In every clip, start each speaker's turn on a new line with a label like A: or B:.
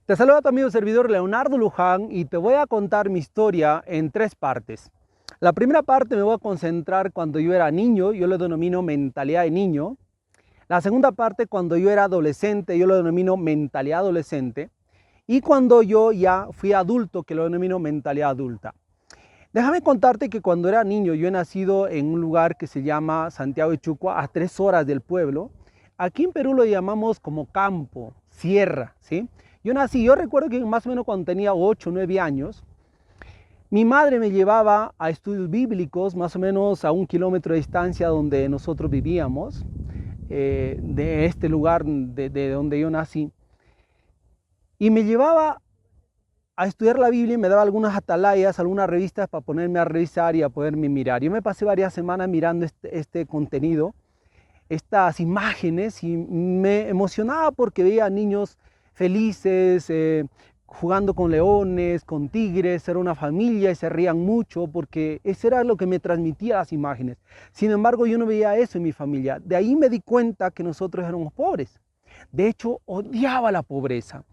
A: Te saluda tu amigo servidor Leonardo Luján y te voy a contar mi historia en tres partes. La primera parte me voy a concentrar cuando yo era niño, yo lo denomino mentalidad de niño. La segunda parte cuando yo era adolescente, yo lo denomino mentalidad adolescente. Y cuando yo ya fui adulto, que lo denomino mentalidad adulta. Déjame contarte que cuando era niño yo he nacido en un lugar que se llama Santiago de Chucua, a 3 horas del pueblo. Aquí en Perú lo llamamos como campo, sierra, ¿sí? Yo recuerdo que más o menos cuando tenía 8 o 9 años, mi madre me llevaba a estudios bíblicos, más o menos a 1 kilómetro de distancia donde nosotros vivíamos, de este lugar de donde yo nací. Y me llevaba a estudiar la Biblia y me daba algunas atalayas, algunas revistas para ponerme a revisar y a poderme mirar. Yo me pasé varias semanas mirando este contenido, estas imágenes, y me emocionaba porque veía niños felices, jugando con leones, con tigres, era una familia y se rían mucho porque eso era lo que me transmitía las imágenes. Sin embargo, yo no veía eso en mi familia. De ahí me di cuenta que nosotros éramos pobres. De hecho, odiaba la pobreza.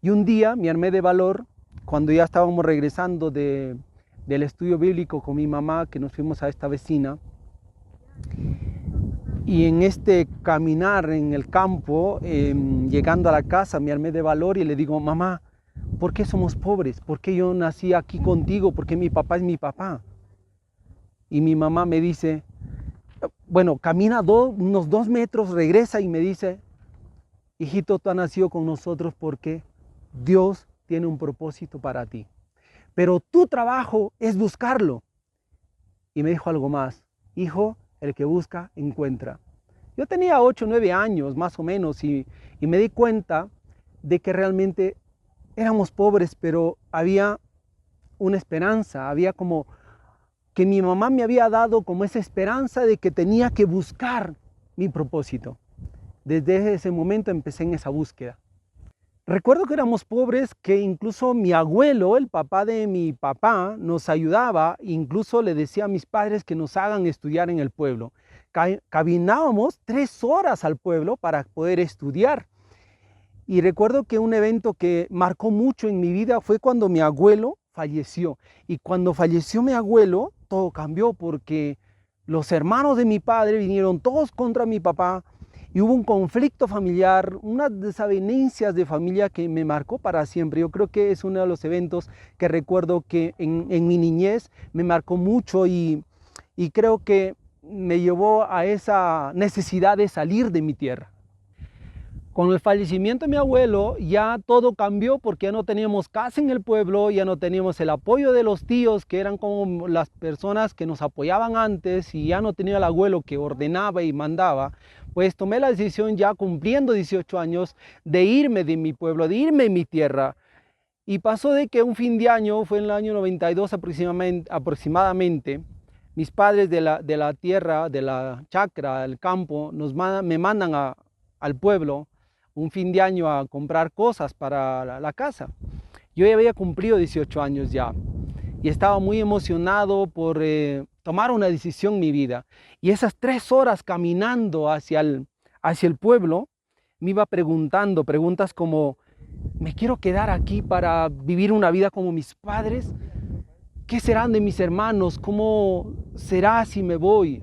A: Y un día me armé de valor cuando ya estábamos regresando del estudio bíblico con mi mamá, que nos fuimos a esta vecina. Y en este caminar en el campo, llegando a la casa, me armé de valor y le digo: mamá, ¿por qué somos pobres? ¿Por qué yo nací aquí contigo? ¿Por qué mi papá es mi papá? Y mi mamá me dice, bueno, camina unos 2 metros, regresa y me dice: hijito, tú has nacido con nosotros porque Dios tiene un propósito para ti. Pero tu trabajo es buscarlo. Y me dijo algo más: hijo, el que busca, encuentra. Yo tenía 8 o 9 años más o menos y me di cuenta de que realmente éramos pobres, pero había una esperanza, había como que mi mamá me había dado como esa esperanza de que tenía que buscar mi propósito. Desde ese momento empecé en esa búsqueda. Recuerdo que éramos pobres, que incluso mi abuelo, el papá de mi papá, nos ayudaba, incluso le decía a mis padres que nos hagan estudiar en el pueblo. Caminábamos 3 horas al pueblo para poder estudiar. Y recuerdo que un evento que marcó mucho en mi vida fue cuando mi abuelo falleció. Y cuando falleció mi abuelo, todo cambió porque los hermanos de mi padre vinieron todos contra mi papá. Y hubo un conflicto familiar, unas desavenencias de familia que me marcó para siempre. Yo creo que es uno de los eventos que recuerdo que en mi niñez me marcó mucho y creo que me llevó a esa necesidad de salir de mi tierra. Con el fallecimiento de mi abuelo ya todo cambió porque ya no teníamos casa en el pueblo, ya no teníamos el apoyo de los tíos que eran como las personas que nos apoyaban antes, y ya no tenía el abuelo que ordenaba y mandaba. Pues tomé la decisión, ya cumpliendo 18 años, de irme de mi pueblo, de irme de mi tierra. Y pasó de que un fin de año, fue en el año 92 aproximadamente, mis padres de la tierra, de la chacra, del campo, me mandan al pueblo un fin de año a comprar cosas para la casa. Yo ya había cumplido 18 años ya y estaba muy emocionado por tomar una decisión en mi vida. Y esas 3 horas caminando hacia el pueblo, me iba preguntando preguntas como: ¿me quiero quedar aquí para vivir una vida como mis padres? ¿Qué serán de mis hermanos? ¿Cómo será si me voy?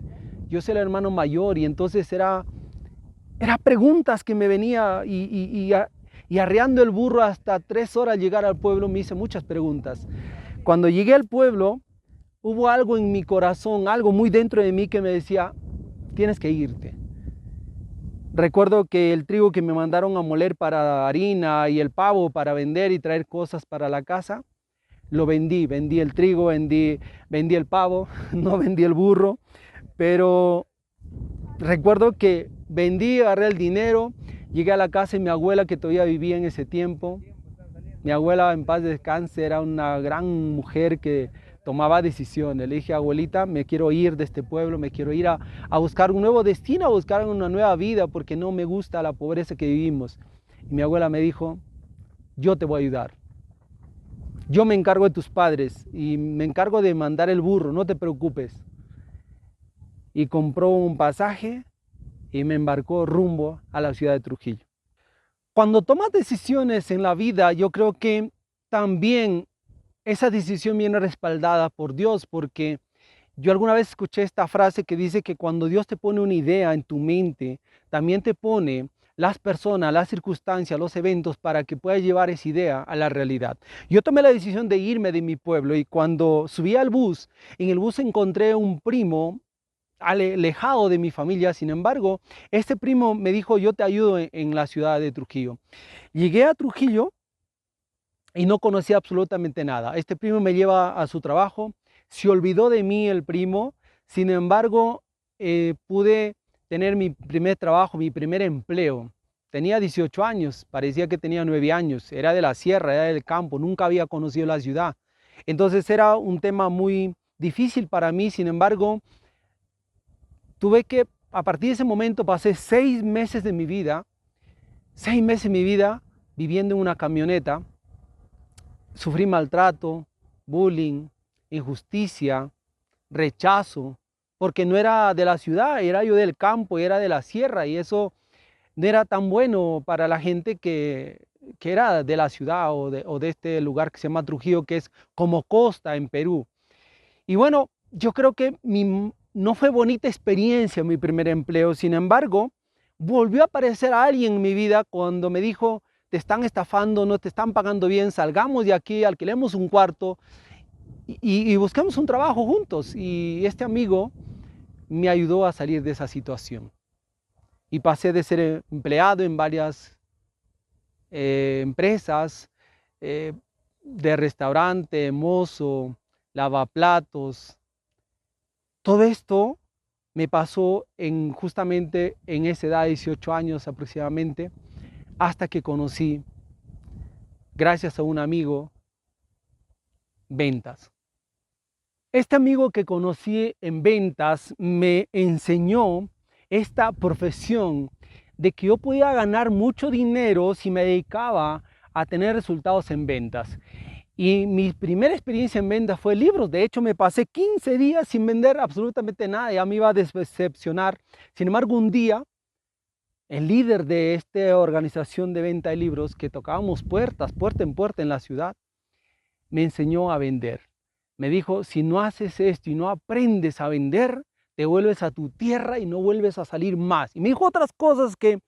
A: Yo soy el hermano mayor y entonces era preguntas que me venía y arreando el burro hasta 3 horas al llegar al pueblo me hice muchas preguntas. Cuando llegué al pueblo hubo algo en mi corazón, algo muy dentro de mí que me decía: tienes que irte. Recuerdo que el trigo que me mandaron a moler para harina y el pavo para vender y traer cosas para la casa, lo vendí el trigo, vendí el pavo, no vendí el burro, pero recuerdo que vendí, agarré el dinero, llegué a la casa de mi abuela que todavía vivía en ese tiempo. Mi abuela, en paz descanse, era una gran mujer que tomaba decisiones. Le dije: abuelita, me quiero ir de este pueblo, me quiero ir a buscar un nuevo destino, a buscar una nueva vida, porque no me gusta la pobreza que vivimos. Y mi abuela me dijo: yo te voy a ayudar. Yo me encargo de tus padres y me encargo de mandar el burro, no te preocupes. Y compró un pasaje y me embarcó rumbo a la ciudad de Trujillo. Cuando tomas decisiones en la vida, yo creo que también esa decisión viene respaldada por Dios, porque yo alguna vez escuché esta frase que dice que cuando Dios te pone una idea en tu mente, también te pone las personas, las circunstancias, los eventos para que puedas llevar esa idea a la realidad. Yo tomé la decisión de irme de mi pueblo y cuando subí al bus, en el bus encontré un primo alejado de mi familia. Sin embargo, este primo me dijo, yo te ayudo en la ciudad de Trujillo. Llegué a Trujillo y no conocía absolutamente nada. Este primo me lleva a su trabajo, se olvidó de mí el primo. Sin embargo, pude tener mi primer trabajo, mi primer empleo. Tenía 18 años, parecía que tenía 9 años, era de la sierra, era del campo, nunca había conocido la ciudad. Entonces era un tema muy difícil para mí. Sin embargo, tuve que, a partir de ese momento, pasé 6 meses de mi vida, 6 meses de mi vida viviendo en una camioneta. Sufrí maltrato, bullying, injusticia, rechazo, porque no era de la ciudad, era yo del campo, era de la sierra, y eso no era tan bueno para la gente que era de la ciudad o de este lugar que se llama Trujillo, que es como costa en Perú. Y bueno, yo creo que no fue bonita experiencia mi primer empleo. Sin embargo, volvió a aparecer alguien en mi vida cuando me dijo, te están estafando, no te están pagando bien, salgamos de aquí, alquilemos un cuarto y busquemos un trabajo juntos. Y este amigo me ayudó a salir de esa situación. Y pasé de ser empleado en varias empresas, eh, de restaurante, mozo, lavaplatos. Todo esto me pasó justamente en esa edad, 18 años aproximadamente, hasta que conocí, gracias a un amigo, ventas. Este amigo que conocí en ventas me enseñó esta profesión de que yo podía ganar mucho dinero si me dedicaba a tener resultados en ventas. Y mi primera experiencia en ventas fue libros. De hecho, me pasé 15 días sin vender absolutamente nada. Ya me iba a decepcionar. Sin embargo, un día, el líder de esta organización de venta de libros, que tocábamos puerta en puerta en la ciudad, me enseñó a vender. Me dijo, si no haces esto y no aprendes a vender, te vuelves a tu tierra y no vuelves a salir más. Y me dijo otras cosas que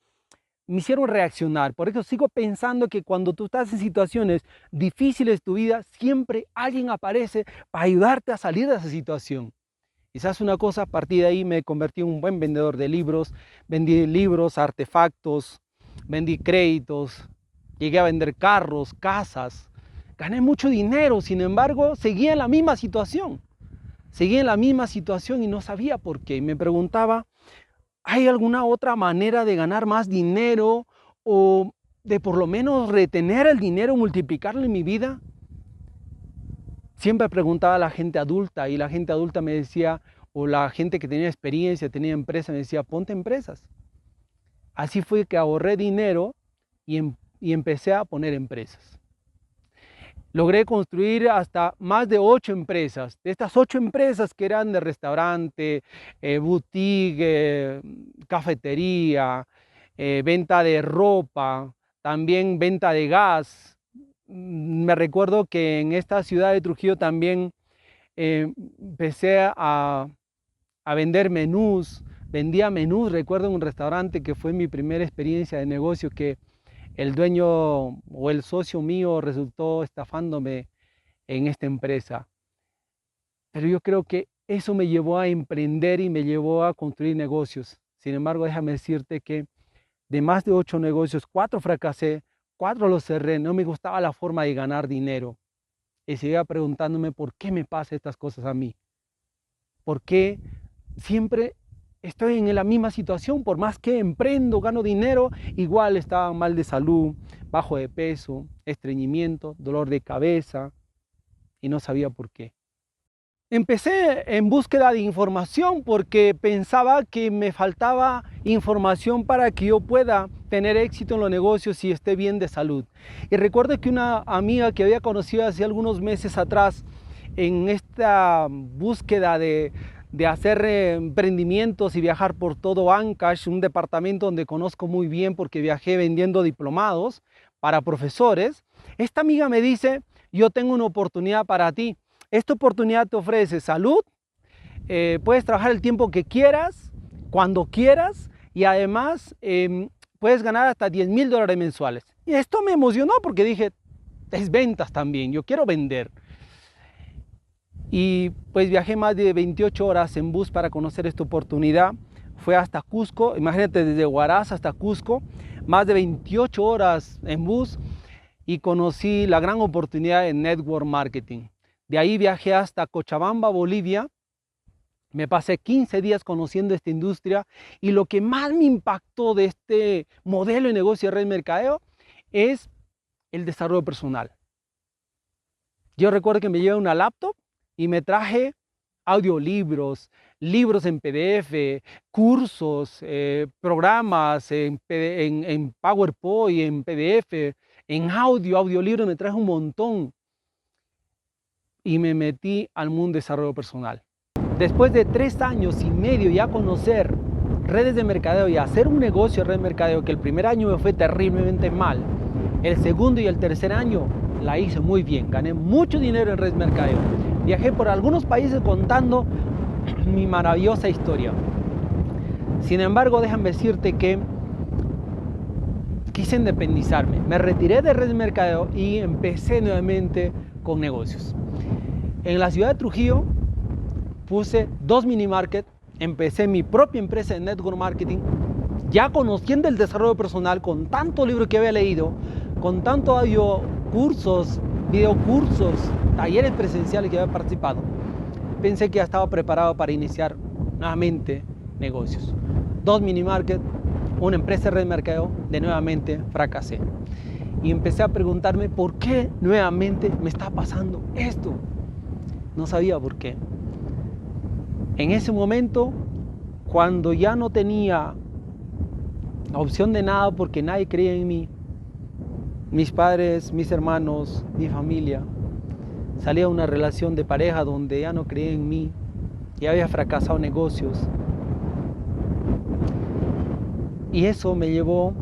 A: me hicieron reaccionar. Por eso sigo pensando que cuando tú estás en situaciones difíciles de tu vida, siempre alguien aparece para ayudarte a salir de esa situación. Quizás una cosa, a partir de ahí me convertí en un buen vendedor de libros. Vendí libros, artefactos, vendí créditos, llegué a vender carros, casas. Gané mucho dinero, sin embargo, seguía en la misma situación. Seguía en la misma situación y no sabía por qué. Y me preguntaba, ¿hay alguna otra manera de ganar más dinero o de por lo menos retener el dinero, multiplicarlo en mi vida? Siempre preguntaba a la gente adulta y la gente adulta me decía, o la gente que tenía experiencia, tenía empresa, me decía, ponte empresas. Así fue que ahorré dinero y empecé a poner empresas. Logré construir hasta más de 8 empresas. De estas 8 empresas que eran de restaurante, boutique, cafetería, venta de ropa, también venta de gas. Me recuerdo que en esta ciudad de Trujillo también empecé a vender menús. Vendía menús, recuerdo en un restaurante que fue mi primera experiencia de negocio, que el dueño o el socio mío resultó estafándome en esta empresa. Pero yo creo que eso me llevó a emprender y me llevó a construir negocios. Sin embargo, déjame decirte que de más de 8 negocios, 4 fracasé, 4 los cerré. No me gustaba la forma de ganar dinero. Y seguía preguntándome por qué me pasan estas cosas a mí. ¿Por qué siempre estoy en la misma situación? Por más que emprendo, gano dinero, igual estaba mal de salud, bajo de peso, estreñimiento, dolor de cabeza y no sabía por qué. Empecé en búsqueda de información porque pensaba que me faltaba información para que yo pueda tener éxito en los negocios y esté bien de salud. Y recuerdo que una amiga que había conocido hace algunos meses atrás, en esta búsqueda de de hacer emprendimientos y viajar por todo Ancash, un departamento donde conozco muy bien porque viajé vendiendo diplomados para profesores, esta amiga me dice, yo tengo una oportunidad para ti. Esta oportunidad te ofrece salud, puedes trabajar el tiempo que quieras, cuando quieras, y además puedes ganar hasta $10,000 mensuales. Y esto me emocionó porque dije, es ventas también, yo quiero vender. Y pues viajé más de 28 horas en bus para conocer esta oportunidad. Fue hasta Cusco, imagínate, desde Huaraz hasta Cusco, más de 28 horas en bus, y conocí la gran oportunidad en network marketing. De ahí viajé hasta Cochabamba, Bolivia. Me pasé 15 días conociendo esta industria, y lo que más me impactó de este modelo de negocio de red mercadeo es el desarrollo personal. Yo recuerdo que me llevé una laptop y me traje audiolibros, libros en PDF, cursos, programas en PowerPoint, en PDF, en audiolibros, me traje un montón y me metí al mundo de desarrollo personal. Después de 3 años y medio ya conocer redes de mercadeo y hacer un negocio de red de mercadeo, que el primer año me fue terriblemente mal, el segundo y el tercer año la hice muy bien, gané mucho dinero en red de mercadeo. Viajé por algunos países contando mi maravillosa historia. Sin embargo, déjame decirte que quise independizarme. Me retiré de red de mercadeo y empecé nuevamente con negocios. En la ciudad de Trujillo puse 2 mini market, empecé mi propia empresa de network marketing, ya conociendo el desarrollo personal, con tanto libro que había leído, con tanto audio cursos, videocursos, talleres presenciales que había participado. Pensé que ya estaba preparado para iniciar nuevamente negocios. 2 mini market, una empresa de red de mercadeo, de nuevamente fracasé. Y empecé a preguntarme por qué nuevamente me está pasando esto. No sabía por qué. En ese momento, cuando ya no tenía opción de nada porque nadie creía en mí, mis padres, mis hermanos, mi familia, salía una relación de pareja donde ya no creía en mí, ya había fracasado negocios. Y eso me llevó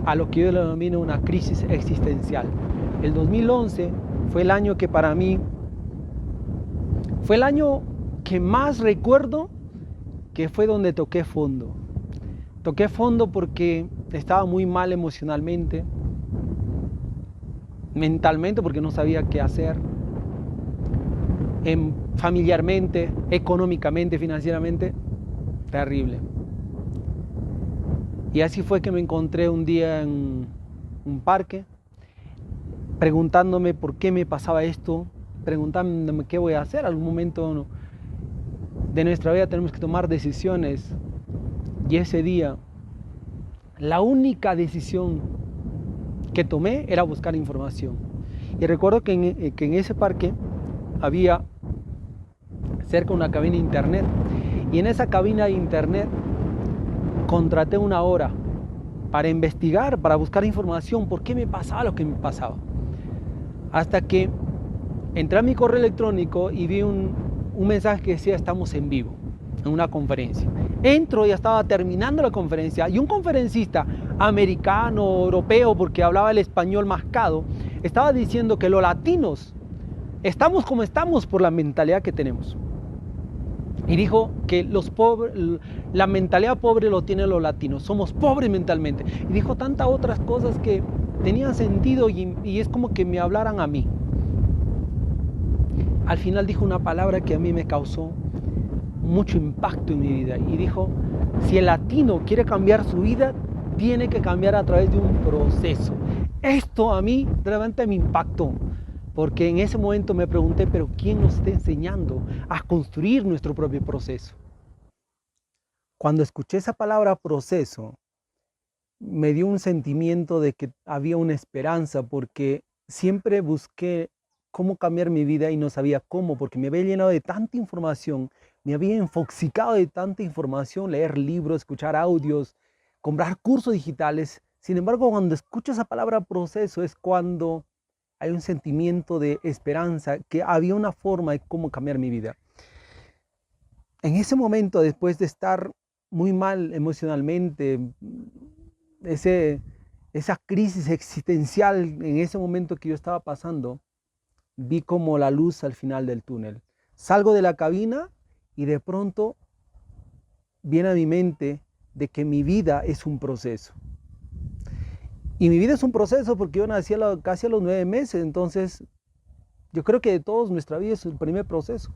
A: a lo que yo le denomino una crisis existencial. El 2011 fue el año que para mí fue el año que más recuerdo, que fue donde toqué fondo. Toqué fondo porque estaba muy mal emocionalmente, mentalmente porque no sabía qué hacer, familiarmente, económicamente, financieramente, terrible. Y así fue que me encontré un día en un parque, preguntándome por qué me pasaba esto, preguntándome qué voy a hacer. Algún momento de nuestra vida tenemos que tomar decisiones, y ese día la única decisión que tomé era buscar información. Y recuerdo que en ese parque había cerca una cabina de internet, y en esa cabina de internet contraté una hora para investigar, para buscar información, por qué me pasaba lo que me pasaba. Hasta que entré a mi correo electrónico y vi un mensaje que decía: estamos en vivo, en una conferencia. Entro y estaba terminando la conferencia, y un conferencista americano, europeo, porque hablaba el español mascado, estaba diciendo que los latinos estamos como estamos por la mentalidad que tenemos. Y dijo que los pobres, la mentalidad pobre lo tienen los latinos, somos pobres mentalmente. Y dijo tantas otras cosas que tenían sentido, y es como que me hablaran a mí. Al final dijo una palabra que a mí me causó mucho impacto en mi vida, y dijo: si el latino quiere cambiar su vida, tiene que cambiar a través de un proceso. Esto a mí realmente me impactó, porque en ese momento me pregunté: pero ¿quién nos está enseñando a construir nuestro propio proceso? Cuando escuché esa palabra proceso, me dio un sentimiento de que había una esperanza, porque siempre busqué cómo cambiar mi vida y no sabía cómo, porque me había llenado de tanta información, me había infoxicado de tanta información, leer libros, escuchar audios, comprar cursos digitales. Sin embargo, cuando escucho esa palabra proceso, es cuando hay un sentimiento de esperanza, que había una forma de cómo cambiar mi vida. En ese momento, después de estar muy mal emocionalmente, esa crisis existencial en ese momento que yo estaba pasando, vi como la luz al final del túnel. Salgo de la cabina y de pronto viene a mi mente de que mi vida es un proceso. Y mi vida es un proceso porque yo nací casi a los 9 meses, entonces yo creo que de todos nuestra vida es el primer proceso.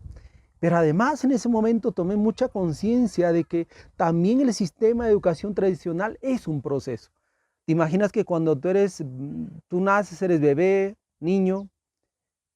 A: Pero además en ese momento tomé mucha conciencia de que también el sistema de educación tradicional es un proceso. ¿Te imaginas que cuando tú naces, eres bebé, niño,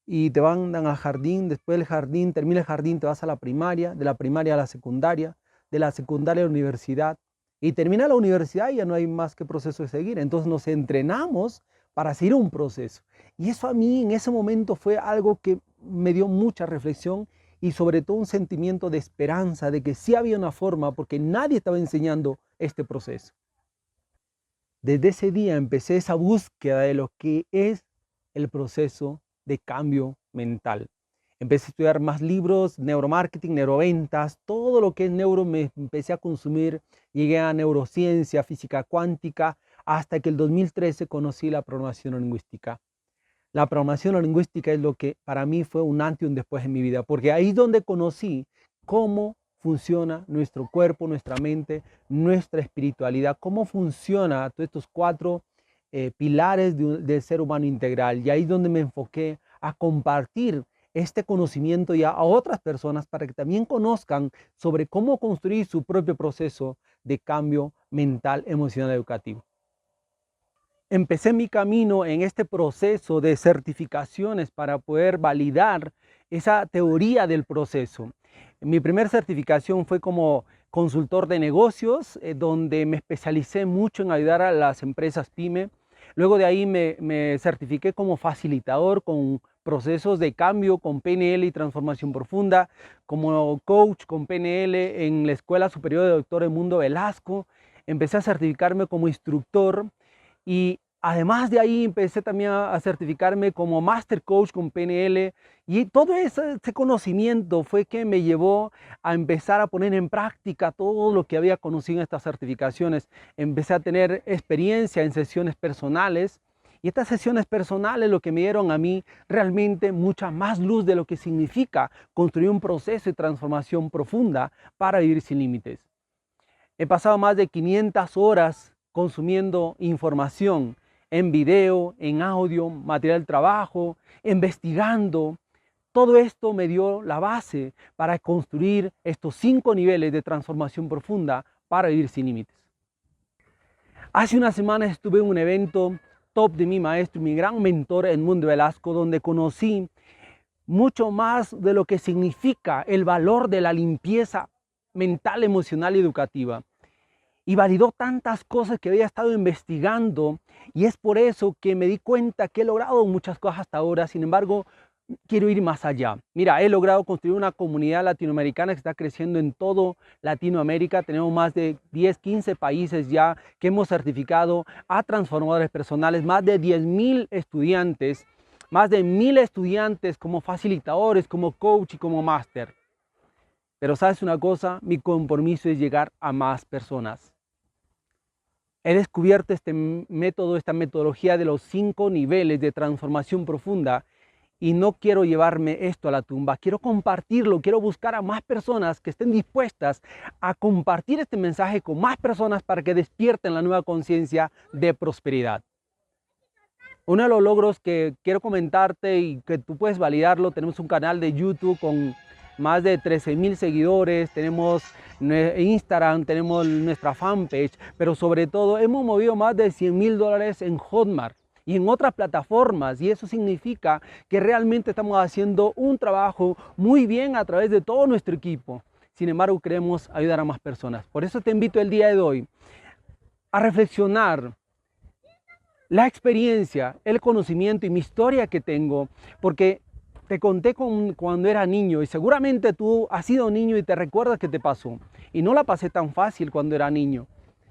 A: y te mandan al jardín, después del jardín, termina el jardín, te vas a la primaria, de la primaria a la secundaria, de la secundaria a la universidad, y termina la universidad y ya no hay más que proceso de seguir. Entonces nos entrenamos para seguir un proceso. Y eso a mí en ese momento fue algo que me dio mucha reflexión y sobre todo un sentimiento de esperanza, de que sí había una forma, porque nadie estaba enseñando este proceso. Desde ese día empecé esa búsqueda de lo que es el proceso de cambio mental. Empecé a estudiar más libros, neuromarketing, neuroventas, todo lo que es neuro me empecé a consumir. Llegué a neurociencia, física cuántica, hasta que el 2013 conocí la programación lingüística. La programación lingüística es lo que para mí fue un antes y un después en mi vida, porque ahí es donde conocí cómo funciona nuestro cuerpo, nuestra mente, nuestra espiritualidad, cómo funciona todos estos cuatro pilares del ser humano integral. Y ahí es donde me enfoqué a compartir este conocimiento ya a otras personas para que también conozcan sobre cómo construir su propio proceso de cambio mental, emocional, educativo. Empecé mi camino en este proceso de certificaciones para poder validar esa teoría del proceso. Mi primera certificación fue como consultor de negocios, donde me especialicé mucho en ayudar a las empresas PYME. Luego de ahí me certifiqué como facilitador con procesos de cambio con PNL y transformación profunda, como coach con PNL en la Escuela Superior de Doctor Edmundo Velasco. Empecé a certificarme como instructor y además de ahí empecé también a certificarme como Master Coach con PNL y todo ese conocimiento fue que me llevó a empezar a poner en práctica todo lo que había conocido en estas certificaciones. Empecé a tener experiencia en sesiones personales y estas sesiones personales lo que me dieron a mí realmente mucha más luz de lo que significa construir un proceso de transformación profunda para vivir sin límites. He pasado más de 500 horas consumiendo información en video, en audio, material de trabajo, investigando. Todo esto me dio la base para construir estos 5 niveles de transformación profunda para vivir sin límites. Hace unas semanas estuve en un evento top de mi maestro, mi gran mentor Edmundo Velasco, donde conocí mucho más de lo que significa el valor de la limpieza mental, emocional y educativa. Y validó tantas cosas que había estado investigando y es por eso que me di cuenta que he logrado muchas cosas hasta ahora. Sin embargo, quiero ir más allá. Mira, he logrado construir una comunidad latinoamericana que está creciendo en todo Latinoamérica. Tenemos más de 10, 15 países ya que hemos certificado a transformadores personales, más de 10,000 estudiantes, más de 1,000 estudiantes como facilitadores, como coach y como máster. Pero ¿sabes una cosa? Mi compromiso es llegar a más personas. He descubierto este método, esta metodología de los 5 niveles de transformación profunda y no quiero llevarme esto a la tumba. Quiero compartirlo, quiero buscar a más personas que estén dispuestas a compartir este mensaje con más personas para que despierten la nueva conciencia de prosperidad. Uno de los logros que quiero comentarte y que tú puedes validarlo, tenemos un canal de YouTube con más de 13,000 seguidores, tenemos Instagram, tenemos nuestra fanpage, pero sobre todo hemos movido más de $100,000 en Hotmart y en otras plataformas, y eso significa que realmente estamos haciendo un trabajo muy bien a través de todo nuestro equipo. Sin embargo, queremos ayudar a más personas. Por eso te invito el día de hoy a reflexionar la experiencia, el conocimiento y mi historia que tengo, porque te conté cuando era niño y seguramente tú has sido niño y te recuerdas que te pasó. Y no la pasé tan fácil cuando era niño.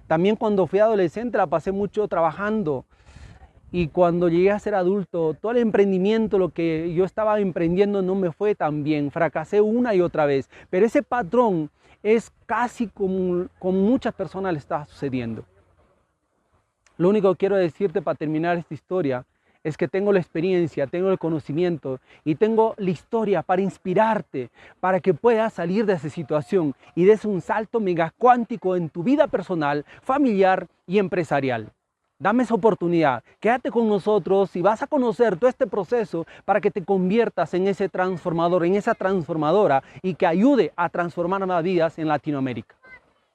A: También cuando fui adolescente la pasé mucho trabajando. Y cuando llegué a ser adulto, todo el emprendimiento, lo que yo estaba emprendiendo no me fue tan bien. Fracasé una y otra vez. Pero ese patrón es casi como muchas personas le está sucediendo. Lo único que quiero decirte para terminar esta historia es que tengo la experiencia, tengo el conocimiento y tengo la historia para inspirarte, para que puedas salir de esa situación y des un salto mega cuántico en tu vida personal, familiar y empresarial. Dame esa oportunidad, quédate con nosotros y vas a conocer todo este proceso para que te conviertas en ese transformador, en esa transformadora y que ayude a transformar más vidas en Latinoamérica.